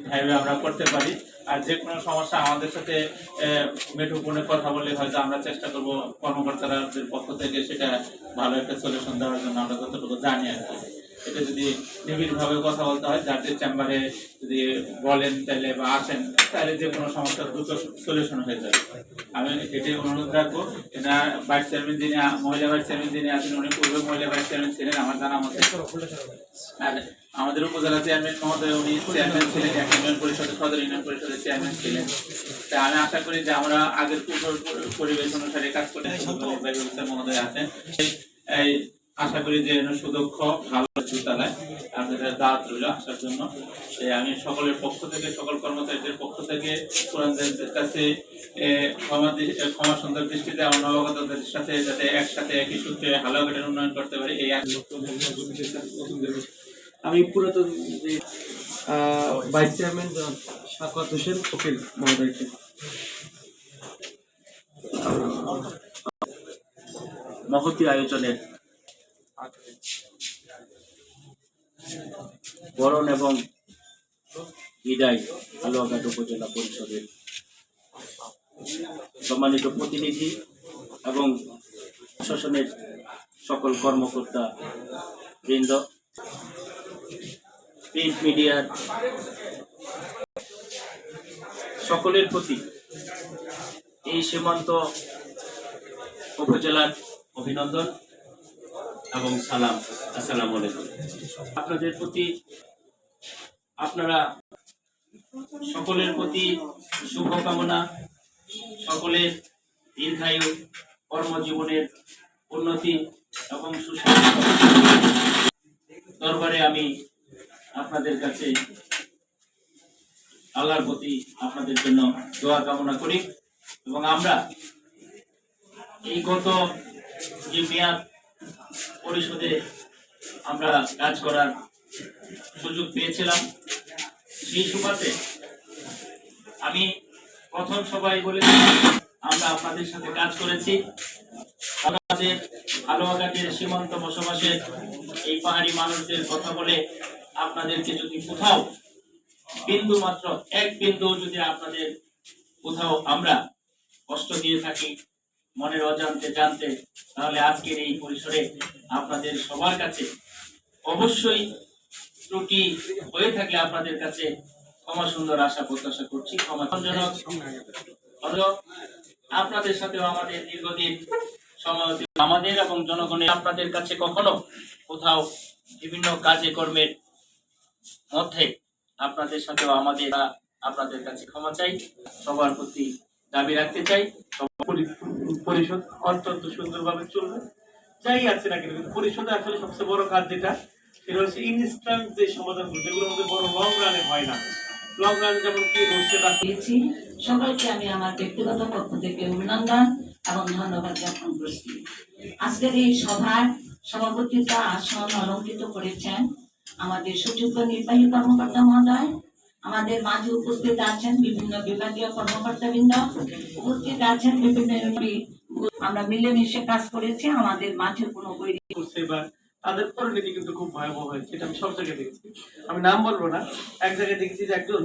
ভাবে আমরা করতে পারি। আর যে কোনো সমস্যা আমাদের সাথে মুঠোফোনে কথা বলে হয়তো আমরা চেষ্টা করব কর্মকর্তাদের পক্ষ থেকে সেটা ভালো একটা সলিউশন দেওয়ার জন্য আমরা যতটুকু জানি আর কি। এটা যদি নিবিড়ভাবে কথা বলতে হয়, যাদের চেম্বারে যদি বলেন তাহলে বা আসেন তাহলে যে কোনো সমস্যার দ্রুত সলিউশন হয়ে যাবে। আমি এটাই অনুরোধ রাখবো। এটা ভাইস চেয়ারম্যান যিনি, মহিলা ভাইস চেয়ারম্যান যিনি আছেন, উনি পূর্বে মহিলা ভাইস চেয়ারম্যান ছিলেন আমার জানা মতে। আর আমাদের উপজেলা চেয়ারম্যান মহোদয় উনি চেয়ারম্যান ছিলেন, এক ইউনিয়ন পরিষদের, সদর ইউনিয়ন পরিষদের চেয়ারম্যান ছিলেন। তাই আমি আশা করি যে আমরা আগের পরিবেশ অনুসারে কাজ করতে মহোদয় আছেন। এই আশা করি যে সুদক্ষ ভালো বিদ্যালয় আপনাদের দাওয়াত রইল আসার জন্য। আমি সকলের পক্ষ থেকে, সকল কর্মচারীদের পক্ষ থেকে কোরআনদের কাছে ক্ষমা সুন্দর দৃষ্টিতে আমার নবাগতদের সাথে যাতে একসাথে একই সূত্রে হালুয়াঘাটের উন্নয়ন করতে পারি এই আমি পুরাতন যে ভাইস চেয়ারম্যান শাকওয়াত হোসেন ফকির মহোদয়কে মহতী আয়োজনের বরণ এবং বিদায় হালুয়াঘাট উপজেলা পরিষদের সম্মানিত প্রতিনিধি এবং প্রশাসনের সকল কর্মকর্তা বৃন্দ, প্রিন্ট মিডিয়ার সকলের প্রতি এই সীমান্ত উপজেলার অভিনন্দন এবং সালাম। আসসালামু আলাইকুম। আপনাদের প্রতি, আপনারা সকলের প্রতি শুভকামনা, সকলের দীর্ঘায়ু, কর্মজীবনের উন্নতি এবং সুস্বাস্থ্য দরবারে আমি আপনাদের কাছে আল্লাহর প্রতি আপনাদের জন্য দোয়া কামনা করি। এবং আমরা এই গত যে মেয়াদ পরিষদে আমরা কাজ করার সুযোগ পেয়েছিলাম, সেই সুবাদে আমি প্রথম সবাই বলেছি আমরা আপনাদের সাথে কাজ করেছি। আমাদের হালুয়াঘাটের সীমান্ত বসবাসের এই পাহাড়ি মানুষদের কথা বলে আপনাদেরকে যদি কোথাও বিন্দু মাত্র এক বিন্দু যদি আপনাদের কোথাও আমরা কষ্ট দিয়ে থাকি মনের অজান্তে জানতে, তাহলে আজকের এই পরিসরে আপনাদের সবার কাছে অবশ্যই ত্রুটি হয়ে থাকলে আপনাদের কাছে ক্ষমা সুন্দর আশা প্রত্যাশা করছি। ক্ষমাজনক আপনাদের সাথেও আমাদের দীর্ঘদিন সময়, আমাদের এবং জনগণের আপনাদের কাছে কখনো কোথাও বিভিন্ন কাজে কর্মের মধ্যে আপনাদের সাথেও আমাদের আপনাদের কাছে ক্ষমা চাই, সবার প্রতি দাবি রাখতে চাই। পরিষদ অত্যন্ত সুন্দরভাবে চলবে, যাই আছে না কিন্তু পরিষদে আসলে সবচেয়ে বড় কাজ যেটা, সেটা হচ্ছে ইনস্ট্যান্ট যে সমাধানগুলো, যেগুলো আমাদের বড় লং রানে হয় না। লং রানে যেমন কি সেটা দিয়েছি। সবাইকে আমি আমার ব্যক্তিগত পক্ষ থেকে অভিনন্দন এবং ধন্যবাদ জ্ঞাপন করছি। আজকের এই সভার সভাপতিত্ব আসন অলঙ্কৃত করেছেন আমাদের সুযোগ্য নির্বাহী কর্মকর্তা মহোদয়। আমাদের মাঝে উপস্থিত আছেন বিভিন্ন বিভাগীয় কর্মকর্তাবৃন্দ, উপস্থিত আছেন বিভিন্ন, আমরা মিলেমিশে কাজ করেছি। আমাদের মাঝে কোনো বৈরী করছে বা তাদের পরিণতি কিন্তু খুব ভয়াবহ হয়েছে, এটা আমি সব জায়গায় দেখেছি। আমি নাম বলবো না, এক জায়গায় দেখেছি যে একজন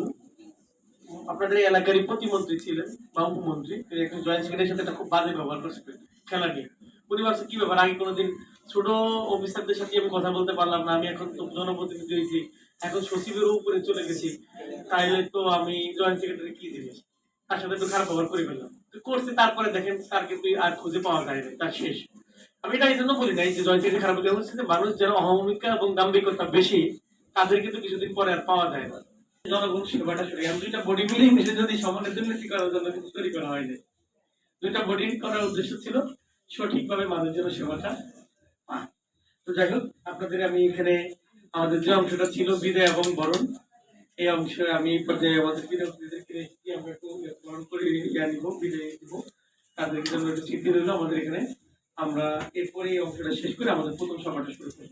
আপনাদের এলাকারই প্রতিমন্ত্রী ছিলেন বা উপমন্ত্রী, একজন জয়েন্ট সেক্রেটারির সাথে একটা খুব বাজে ব্যবহার করছে খেলা নিয়ে। উনি ভাবছে কি ব্যাপার, আগে কোনোদিন ছোট অফিসারদের সাথে আমি কথা বলতে পারলাম না, আমি এখন তো জনপ্রতিনিধি হয়েছি, এখন সচিবের উপরে চলে গেছি, তাইলে তো আমি জয়েন্ট সেক্রেটারি কি জিনিস, তার সাথে একটু খারাপ ব্যবহার করে ফেললাম করছে। তারপরে দেখেন তার কিন্তু আর খুঁজে পাওয়া যায় না, তার শেষ। আমি এটা এই জন্য বলি নাই যে জয়েন্ট সেক্রেটারি খারাপ ব্যবহার হচ্ছে, মানুষ যারা অহমিকা এবং দাম্ভিকতা বেশি তাদের কিন্তু কিছুদিন পরে আর পাওয়া যায় না। জনগণ সেবাটা সরিয়ে দুইটা বডি মিলে মিশে যদি সমানের দুর্নীতি করার জন্য কিন্তু তৈরি করা হয়নি, দুইটা বডি করার উদ্দেশ্য ছিল সঠিকভাবে মানুষের জন্য সেবাটা। তো যাই হোক, আপনাদের আমি এখানে আমাদের যে অংশটা ছিল বিদায় এবং বরণ, এই অংশে আমি পর্যায়ে আমাদের বিদায়ীদেরকে আমরা একটু বরণ করে নিব, বিদায় দিব, তাদের জন্য একটু স্মৃতি রইল আমাদের এখানে। আমরা এরপরে এই অংশটা শেষ করে আমাদের প্রথম সভাটা শুরু করি।